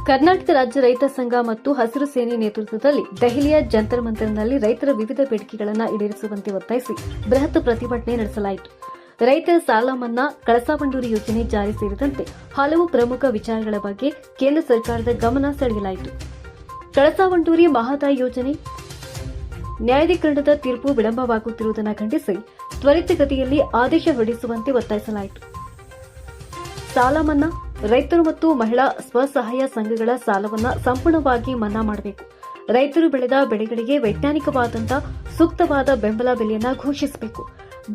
ಕರ್ನಾಟಕ ರಾಜ್ಯ ರೈತ ಸಂಘ ಮತ್ತು ಹಸಿರು ಸೇನೆ ನೇತೃತ್ವದಲ್ಲಿ ದೆಹಲಿಯ ಜಂತರ್ ಮಂತರ್ನಲ್ಲಿ ರೈತರ ವಿವಿಧ ಬೇಡಿಕೆಗಳನ್ನು ಈಡೇರಿಸುವಂತೆ ಒತ್ತಾಯಿಸಿ ಬೃಹತ್ ಪ್ರತಿಭಟನೆ ನಡೆಸಲಾಯಿತು. ರೈತರ ಸಾಲ ಮನ್ನಾ, ಕಳಸಾ ಬಂಡೂರಿ ಯೋಜನೆ ಜಾರಿ ಸೇರಿದಂತೆ ಹಲವು ಪ್ರಮುಖ ವಿಚಾರಗಳ ಬಗ್ಗೆ ಕೇಂದ್ರ ಸರ್ಕಾರದ ಗಮನ ಸೆಳೆಯಲಾಯಿತು. ಕಳಸಾ ಬಂಡೂರಿ ಮಹದಾಯಿ ಯೋಜನೆ ನ್ಯಾಯಾಧೀಕರಣದ ತೀರ್ಪು ವಿಳಂಬವಾಗುತ್ತಿರುವುದನ್ನು ಖಂಡಿಸಿ ತ್ವರಿತಗತಿಯಲ್ಲಿ ಆದೇಶ ಹೊರಡಿಸುವಂತೆ ಒತ್ತಾಯಿಸಲಾಯಿತು. ಸಾಲ ಮನ್ನಾ, ರೈತರು ಮತ್ತು ಮಹಿಳಾ ಸ್ವಸಹಾಯ ಸಂಘಗಳ ಸಾಲವನ್ನು ಸಂಪೂರ್ಣವಾಗಿ ಮನ್ನಾ ಮಾಡಬೇಕು. ರೈತರು ಬೆಳೆದ ಬೆಳೆಗಳಿಗೆ ವೈಜ್ಞಾನಿಕವಾದಂತಹ ಸೂಕ್ತವಾದ ಬೆಂಬಲ ಬೆಲೆಯನ್ನು ಘೋಷಿಸಬೇಕು.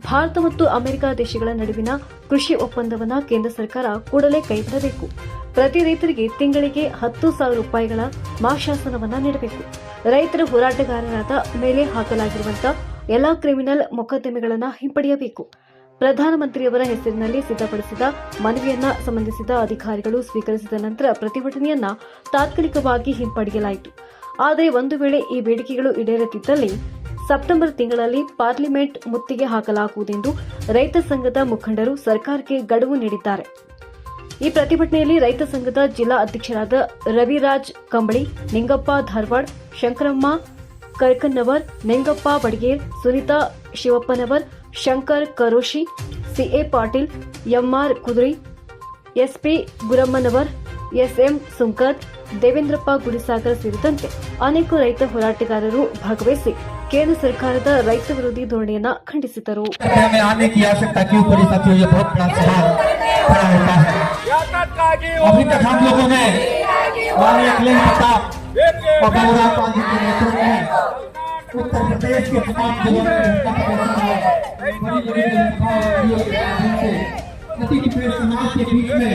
ಭಾರತ ಮತ್ತು ಅಮೆರಿಕ ದೇಶಗಳ ನಡುವಿನ ಕೃಷಿ ಒಪ್ಪಂದವನ್ನು ಕೇಂದ್ರ ಸರ್ಕಾರ ಕೂಡಲೇ ಕೈಬಿಡಬೇಕು. ಪ್ರತಿ ರೈತರಿಗೆ ತಿಂಗಳಿಗೆ 10,000 ರೂಪಾಯಿಗಳ ಮಾಶಾಸನವನ್ನು ನೀಡಬೇಕು. ರೈತರ ಹೋರಾಟಗಾರರಾದ ಮೇಲೆ ಹಾಕಲಾಗಿರುವಂತಹ ಎಲ್ಲಾ ಕ್ರಿಮಿನಲ್ ಮೊಕದ್ದಮೆಗಳನ್ನು ಹಿಂಪಡೆಯಬೇಕು. ಪ್ರಧಾನಮಂತ್ರಿಯವರ ಹೆಸರಿನಲ್ಲಿ ಸಿದ್ಧಪಡಿಸಿದ ಮನವಿಯನ್ನ ಸಂಬಂಧಿಸಿದ ಅಧಿಕಾರಿಗಳು ಸ್ವೀಕರಿಸಿದ ನಂತರ ಪ್ರತಿಭಟನೆಯನ್ನ ತಾತ್ಕಾಲಿಕವಾಗಿ ಹಿಂಪಡೆಯಲಾಯಿತು. ಆದರೆ ಒಂದು ವೇಳೆ ಈ ಬೇಡಿಕೆಗಳು ಈಡೇರದಿದ್ದಲ್ಲಿ ಸೆಪ್ಟೆಂಬರ್ ತಿಂಗಳಲ್ಲಿ ಪಾರ್ಲಿಮೆಂಟ್ ಮುತ್ತಿಗೆ ಹಾಕಲಾಗುವುದೆಂದು ರೈತ ಸಂಘದ ಮುಖಂಡರು ಸರ್ಕಾರಕ್ಕೆ ಗಡುವು ನೀಡಿದ್ದಾರೆ. ಈ ಪ್ರತಿಭಟನೆಯಲ್ಲಿ ರೈತ ಸಂಘದ ಜಿಲ್ಲಾ ಅಧ್ಯಕ್ಷರಾದ Raviraj Kambali, Ningappa Dharwad, Shankaramma Karkannavar, Ningappa Badiger, Sunita Shivappanavar, Shankar Karoshi, CA Patil, MR Kuduri, SP Gurammanavar, SM Sunkad, Devendrappa Gudisagar ಸೇರಿದಂತೆ ಅನೇಕ ರೈತ ಹೋರಾಟಗಾರರು ಭಾಗವಹಿಸಿ ಕೇಂದ್ರ ಸರ್ಕಾರದ ರೈತ ವಿರೋಧಿ ಧೋರಣೆಯನ್ನು ಖಂಡಿಸಿದರು. उत्तर प्रदेश के तमाम जिलों में समाज के बीच में